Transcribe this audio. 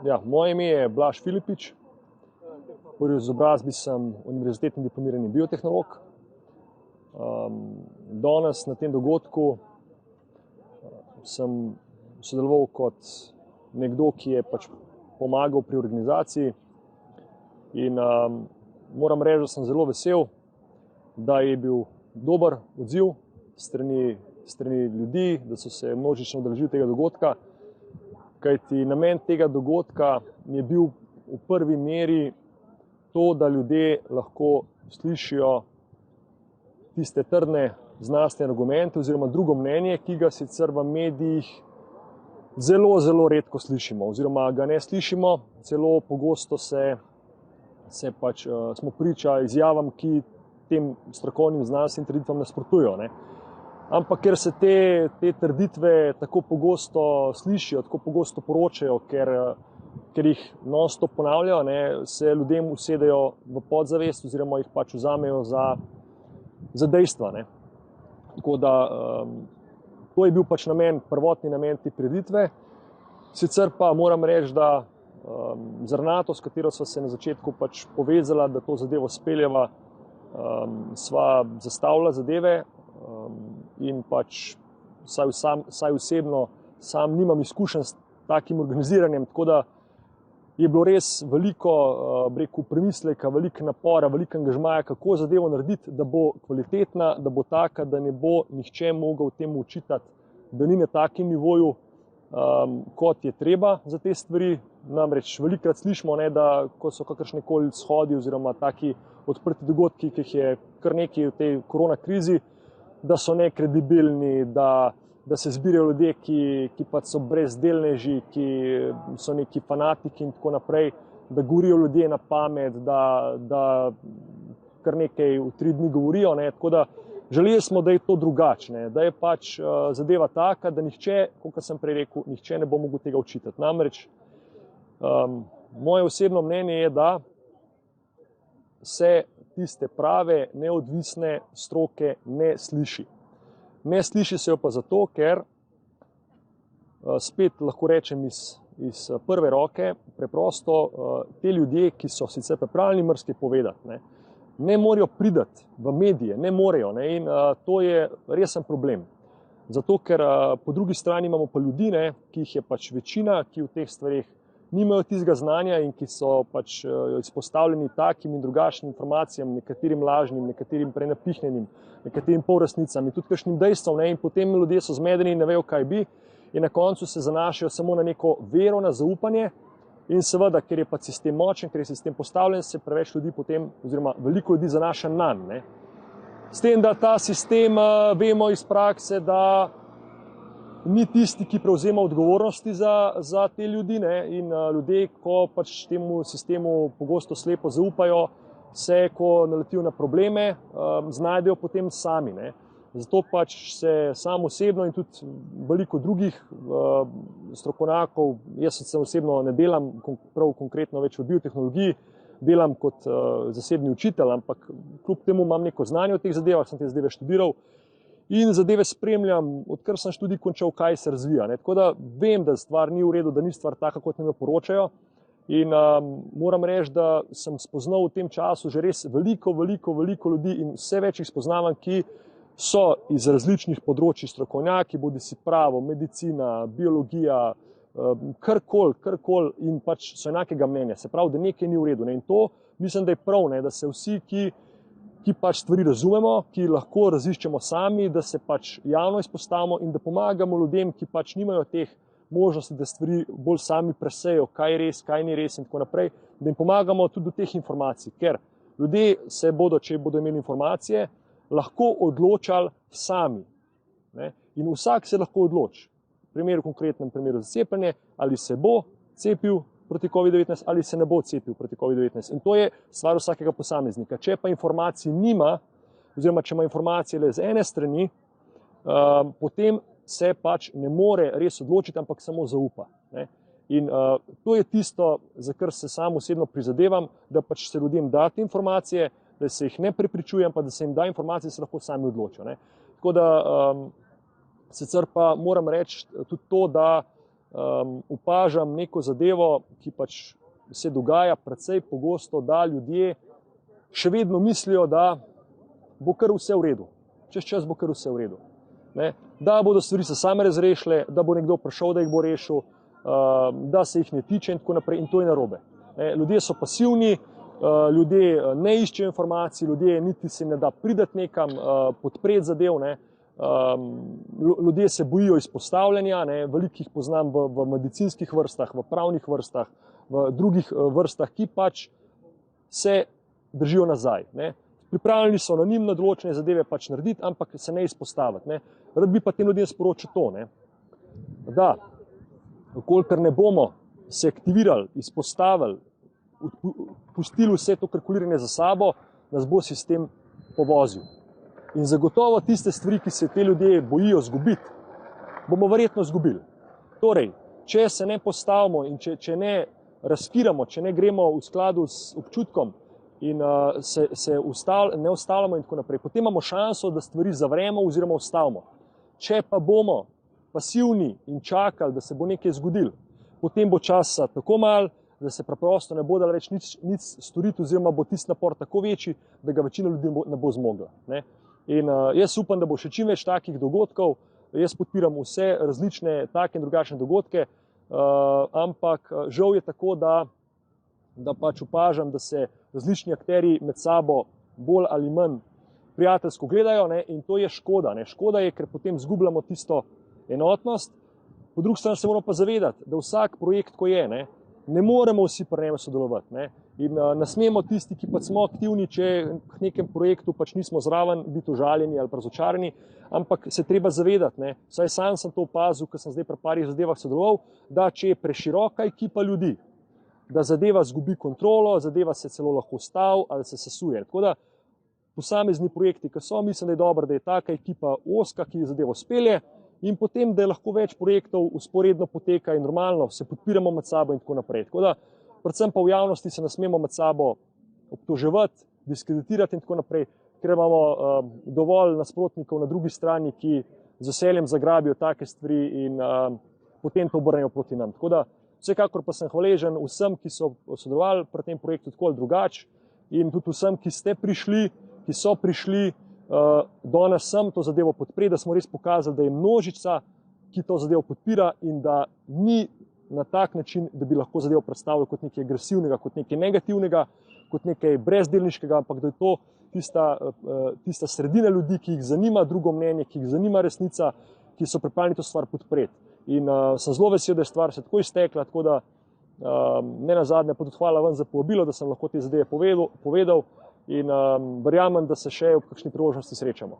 Ja, moje ime je Blaž Filipič. Po izobrazbi sem univerzitetni diplomirani biotehnolog. Danes na tem dogodku sem sodeloval kot nekdo, ki je pomagal pri organizaciji in moram reči, da sem zelo vesel, da je bil dober odziv strani ljudi, da so se množično udeležili tega dogodka, kajti namen tega dogodka je bil v prvi meri to, da ljudje lahko slišijo tiste trdne znanstvene argumente oziroma drugo mnenje, ki ga sicer v medijih zelo, zelo redko slišimo oziroma ga ne slišimo, celo pogosto smo priča izjavam, ki tem strokovnim znanstvenim trditvam nasprotujejo, ne. Ampak ker se te trditve tako pogosto slišijo, tako pogosto poročajo, ker jih non-stop ponavljajo, ne, se ljudem usedejo v podzavest oziroma jih vzamejo za dejstva, ne. Tako da to je bil prvotni namen te prireditve. Sicer pa moram reči, da z Renato, s katero sva se na začetku povezala, da to zadevo speljeva, sva zastavila zadeve in vsaj osebno sam nimam izkušenj s takim organiziranjem, tako da je bilo res veliko, premisleka, veliko napora, veliko angažmaja, kako zadevo narediti, da bo kvalitetna, da bo taka, da ne bo nihče mogel temu očitati, da ni na takem nivoju, kot je treba za te stvari. Namreč velikokrat slišimo, ne, da ko so kakršnekoli shodi oziroma taki odprti dogodki, ki jih je kar nekaj v tej korona krizi, da so nekredibilni, da se zbirajo ljudje, ki so brezdelneži, ki so neki fanatiki in tako naprej, da govorijo ljudje na pamet, da kar nekaj v 3 dni govorijo, ne. Tako da želeli smo, da je to drugače, da je zadeva taka, da nihče, kot sem prej rekel, nihče ne bo mogel tega očitati. Namreč moje osebno mnenje je, da se tiste prave, neodvisne stroke ne sliši. Ne sliši se jo pa zato, ker spet lahko rečem iz prve roke, preprosto te ljudje, ki so sicer pripravljeni marsikaj povedati, ne morejo priti v medije, ne morejo, ne, in to je resen problem. Zato, ker po drugi strani imamo pa ljudi, ki jih je večina, ki v teh stvareh nimajo tistega znanja in ki so izpostavljeni takim in drugačnim informacijam, nekaterim lažnim, nekaterim prenapihnjenim, nekaterim polresnicam in tudi kakšnim dejstvom, in potem ljudje so zmedeni in ne vejo, kaj bi, in na koncu se zanašajo samo na neko vero, na zaupanje in seveda, ker je sistem močen, ker je sistem postavljen, se preveč ljudi potem, oziroma veliko ljudi zanaša nanj. S tem, da ta sistem vemo iz prakse, da ni tisti, ki prevzema odgovornosti za te ljudi, in ljudje, ko temu sistemu pogosto slepo zaupajo, se, ko naletijo na probleme, znajdejo potem sami, Zato se sam osebno in tudi veliko drugih strokovnjakov, jaz se osebno ne delam prav konkretno več v biotehnologiji, delam kot zasebni učitelj, ampak kljub temu imam neko znanje o teh zadevah, sem te zadeve študiral in zadeve spremljam, odkar sem študij končal, kaj se razvija. Tako da vem, da stvar ni v redu, da ni stvar taka, kot nam jo poročajo. In moram reči, da sem spoznal v tem času že res veliko ljudi in vse več jih spoznavam, ki so iz različnih področij strokovnjaki, bodisi pravo, medicina, biologija, karkoli in so enakega mnenja. Se pravi, da nekaj ni v redu. In to mislim, da je prav, da se vsi, ki stvari razumemo, ki lahko raziščemo sami, da se javno izpostavimo in da pomagamo ljudem, ki nimajo teh možnosti, da stvari bolj sami presejo, kaj je res, kaj ni res in tako naprej, da jim pomagamo tudi do teh informacij, ker ljudje se bodo, če bodo imeli informacije, lahko odločali sami. In vsak se lahko odloči, v konkretnem primeru za cepljenje, ali se bo cepil proti COVID-19 ali se ne bo cepil proti COVID-19. In to je stvar vsakega posameznika. Če pa informacij nima, oziroma če ima informacije le z ene strani, potem se ne more res odločiti, ampak samo zaupa. In to je tisto, za kar se sam osebno prizadevam, da se ljudem da te informacije, da se jih ne prepričujem, pa da se jim da informacije, da se lahko sami odločijo. Tako da sicer pa moram reči tudi to, da opažam neko zadevo, ki pač se dogaja precej pogosto, da ljudje še vedno mislijo, da bo kar vse v redu. Čez čas bo kar vse v redu. Ne? Da bodo stvari se same razrešile, da bo nekdo prišel, da jih bo rešil, da se jih ne tiče in tako naprej. In to je narobe. Ne? Ljudje so pasivni, ljudje ne iščejo informacij, ljudje niti se ne da pridati nekam, podpreti zadev. Ne? Ljudje se bojijo izpostavljanja, ne? Veliko jih poznam v medicinskih vrstah, v pravnih vrstah, v drugih vrstah, ki pač se držijo nazaj. Ne? Pripravljeni so anonimno določene zadeve pač narediti, ampak se ne izpostaviti. Ne? Rad bi pa tem ljudem sporočil to, ne? Da, kolikor ne bomo se aktivirali, izpostavili, pustili vse to kalkuliranje za sabo, nas bo sistem povozil. In zagotovo tiste stvari, ki se te ljudje bojijo zgubiti, bomo verjetno zgubili. Torej, če se ne postavimo in če ne razkiramo, če ne gremo v skladu s občutkom in ne ustavljamo in tako naprej, potem imamo šanso, da stvari zavremo oziroma ustavimo. Če pa bomo pasivni in čakali, da se bo nekaj zgodilo, potem bo časa tako malo, da se preprosto ne bo dalo več nič storiti oziroma bo tisti napor tako večji, da ga večina ljudi ne bo zmogla. Ne? In jaz upam, da bo še čim več takih dogodkov. Jaz podpiram vse različne take in drugačne dogodke, ampak žal je tako, da pač opažam, da se različni akterji med sabo bolj ali manj prijateljsko gledajo, ne? In to je škoda. Ne? Škoda je, ker potem zgubljamo tisto enotnost. Po drugi strani se moramo pa zavedati, da vsak projekt, ko je, ne moremo vsi pri njem sodelovati. Ne? In ne smemo tisti, ki pač smo aktivni, če k nekem projektu pač nismo zraven, biti užaljeni ali razočarani, ampak se treba zavedati, ne? Saj sam sem to opazil, ker sem zdaj pri parih zadevah sodeloval, da če je preširoka ekipa ljudi, da zadeva zgubi kontrolo, zadeva se celo lahko ustavi ali se sesuje. Tako da posamezni projekti, ki so, mislim, da je dobro, da je taka ekipa ozka, ki zadevo spelje, in potem, da je lahko več projektov usporedno poteka in normalno se podpiramo med sabo in tako naprej. Tako da, predvsem pa v javnosti se ne smemo med sabo obtoževati, diskreditirati in tako naprej, ker imamo dovolj nasprotnikov na drugi strani, ki z veseljem zagrabijo take stvari in potem to obrnejo proti nam. Tako da, vsekakor pa sem hvaležen vsem, ki so sodelovali pri tem projektu tako ali drugače in tudi vsem, ki ste prišli, ki so prišli danes sem to zadevo podpreti, da smo res pokazali, da je množica, ki to zadevo podpira in da ni na tak način, da bi lahko zadevo predstavili kot nekaj agresivnega, kot nekaj negativnega, kot nekaj brezdelniškega, ampak da je to tista sredina ljudi, ki jih zanima drugo mnenje, ki jih zanima resnica, ki so pripravljeni to stvar podpreti. In sem zelo vesel, da je stvar se tako iztekla, tako da ne nazadnje pa tudi hvala vam za povabilo, da sem lahko te zadeve povedal in verjamem, da se še ob kakšni priložnosti srečamo.